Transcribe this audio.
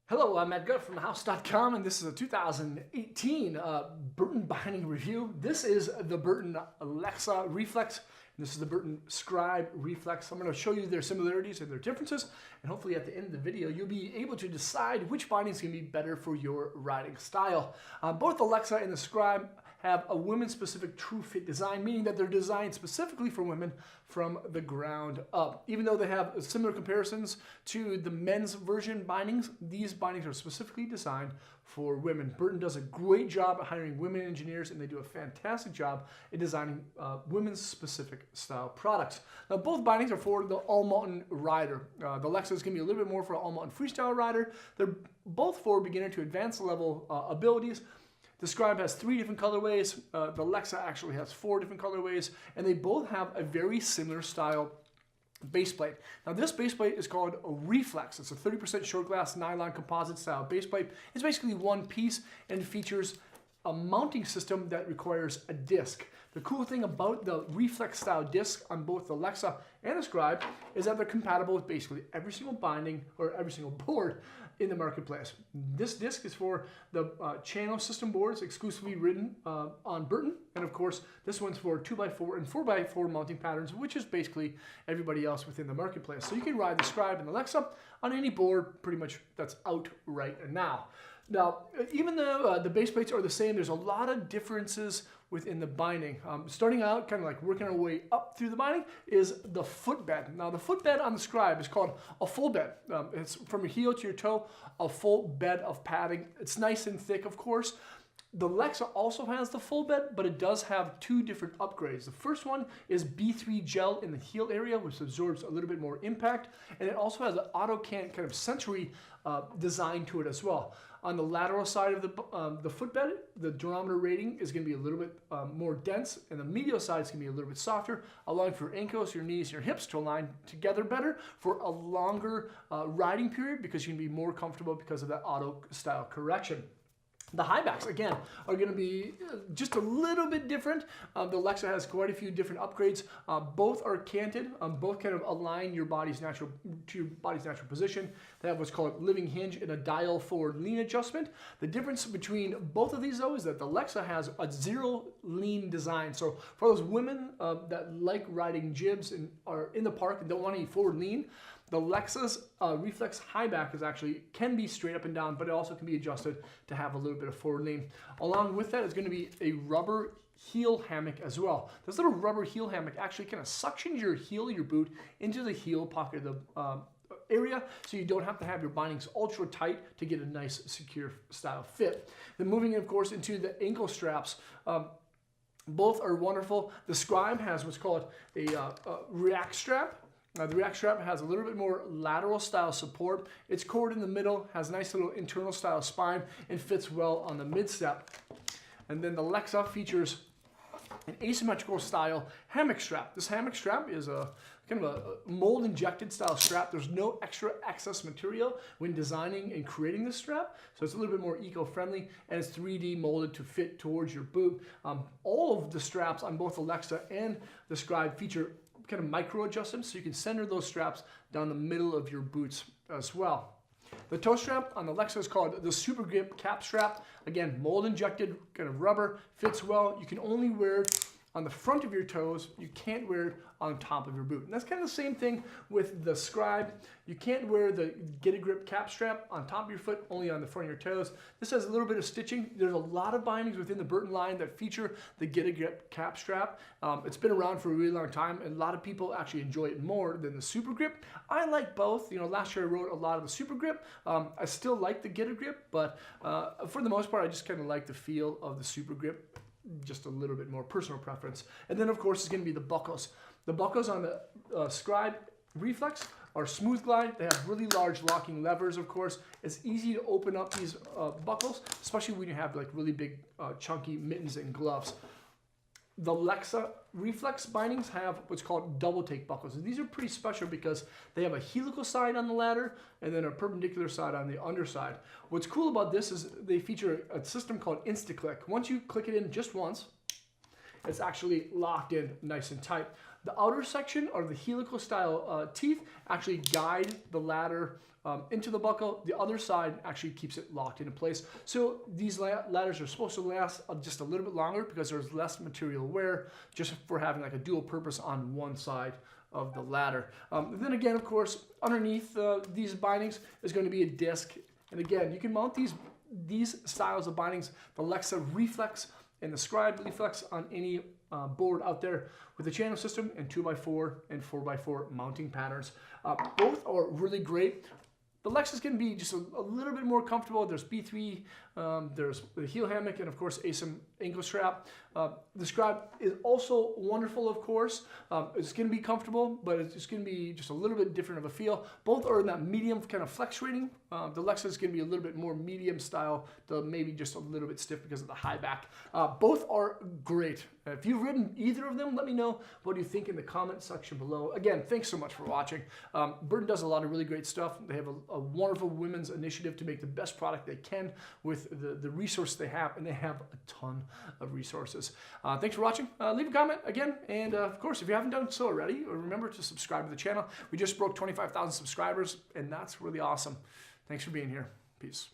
Hello, I'm Matt Gutt from thehouse.com, and this is a 2018 Burton binding review. This is the Burton Lexa Reflex, and this is the Burton Scribe Reflex. I'm going to show you their similarities and their differences, and hopefully at the end of the video, you'll be able to decide which binding is going to be better for your riding style. Both the Lexa and the Scribe have a women-specific true fit design, meaning that they're designed specifically for women from the ground up. Even though they have similar comparisons to the men's version bindings, these bindings are specifically designed for women. Burton does a great job at hiring women engineers, and they do a fantastic job in designing women's specific style products. Now, both bindings are for the all-mountain rider. The Lexa is going to be a little bit more for an all-mountain freestyle rider. They're both for beginner to advanced level abilities. The Scribe has 3 different colorways. The Lexa actually has 4 different colorways, and they both have a very similar style baseplate. Now, this baseplate is called a Reflex. It's a 30% short glass nylon composite style baseplate. It's basically one piece and features a mounting system that requires a disc. The cool thing about the Reflex style disc on both the Lexa and the Scribe is that they're compatible with basically every single binding or every single board in the marketplace. This disc is for the channel system boards exclusively written on Burton, and of course this one's for 2x4 and 4x4 mounting patterns, which is basically everybody else within the marketplace. So you can ride the Scribe and the Lexa on any board pretty much that's out right now. Now, even though the base plates are the same, there's a lot of differences within the binding. Starting out, kind of like working our way up through the binding, is the footbed. Now, the footbed on the Scribe is called a full bed. It's from your heel to your toe, a full bed of padding. It's nice and thick, of course. The Lexa also has the full bed, but it does have 2 different upgrades. The first one is B3 gel in the heel area, which absorbs a little bit more impact, and it also has an auto cant kind of sensory design to it as well. On the lateral side of the footbed, the durometer rating is going to be a little bit more dense, and the medial side is going to be a little bit softer, allowing for your ankles, your knees, your hips to align together better for a longer riding period, because you can be more comfortable because of that auto style correction. The high backs, again, are going to be just a little bit different. The Lexa has quite a few different upgrades. Both are canted. Both kind of align your body's natural position. They have what's called living hinge and a dial forward lean adjustment. The difference between both of these, though, is that the Lexa has a 0 lean design. So for those women that like riding jibs and are in the park and don't want any forward lean, the Lexa's Reflex high back can be straight up and down, but it also can be adjusted to have a little bit of forward lean. Along with that is going to be a rubber heel hammock as well. This little rubber heel hammock actually kind of suctions your heel of your boot into the heel pocket of the area, so you don't have to have your bindings ultra tight to get a nice secure style fit. Then moving, of course, into the ankle straps. Both are wonderful. The Scribe has what's called a React strap. The React strap has a little bit more lateral style support. It's cord in the middle, has a nice little internal style spine, and fits well on the mid-step. And then the Lexa features an asymmetrical style hammock strap. This hammock strap is a kind of a mold injected style strap. There's no extra excess material when designing and creating this strap, so it's a little bit more eco-friendly, and it's 3D molded to fit towards your boot. All of the straps on both the Lexa and the Scribe feature kind of micro adjustments, so you can center those straps down the middle of your boots as well. The toe strap on the Lexa is called the Super Grip Cap Strap. Again, mold injected kind of rubber, fits well. You can only wear it on the front of your toes. You can't wear it on top of your boot. And that's kind of the same thing with the Scribe. You can't wear the Get a Grip cap strap on top of your foot, only on the front of your toes. This has a little bit of stitching. There's a lot of bindings within the Burton line that feature the Get a Grip cap strap. It's been around for a really long time, and a lot of people actually enjoy it more than the Super Grip. I like both. You know, last year I rode a lot of the Super Grip. I still like the Get a Grip, but for the most part, I just kind of like the feel of the Super Grip. Just a little bit more personal preference. And then, of course, it's going to be the buckles. The buckles on the Scribe Reflex are smooth glide. They have really large locking levers, of course. It's easy to open up these buckles, especially when you have like really big chunky mittens and gloves. The Lexa Reflex bindings have what's called double take buckles. And these are pretty special because they have a helical side on the ladder and then a perpendicular side on the underside. What's cool about this is they feature a system called InstaClick. Once you click it in just once, it's actually locked in nice and tight. The outer section, or the helical style teeth, actually guide the ladder into the buckle. The other side actually keeps it locked into place. So these ladders are supposed to last just a little bit longer because there's less material wear, just for having like a dual purpose on one side of the ladder. Then again, of course, underneath these bindings is going to be a disc. And again, you can mount these styles of bindings, the Lexa Reflex and the Scribe Reflex, on any board out there with a channel system and 2x4 and 4x4 mounting patterns. Both are really great. The Lexus can be just a little bit more comfortable. There's B3, there's the heel hammock, and of course ASIM ankle strap. The Scribe is also wonderful, of course. It's going to be comfortable, but it's going to be just a little bit different of a feel. Both are in that medium kind of flex rating. The Lexus is going to be a little bit more medium style, maybe just a little bit stiff because of the high back. Both are great. If you've ridden either of them, let me know what you think in the comment section below. Again, thanks so much for watching. Burton does a lot of really great stuff. They have a wonderful women's initiative to make the best product they can with the resources they have, and they have a ton of resources. Thanks for watching. Leave a comment again, and of course, if you haven't done so already, remember to subscribe to the channel. We just broke 25,000 subscribers, and that's really awesome. Thanks for being here. Peace.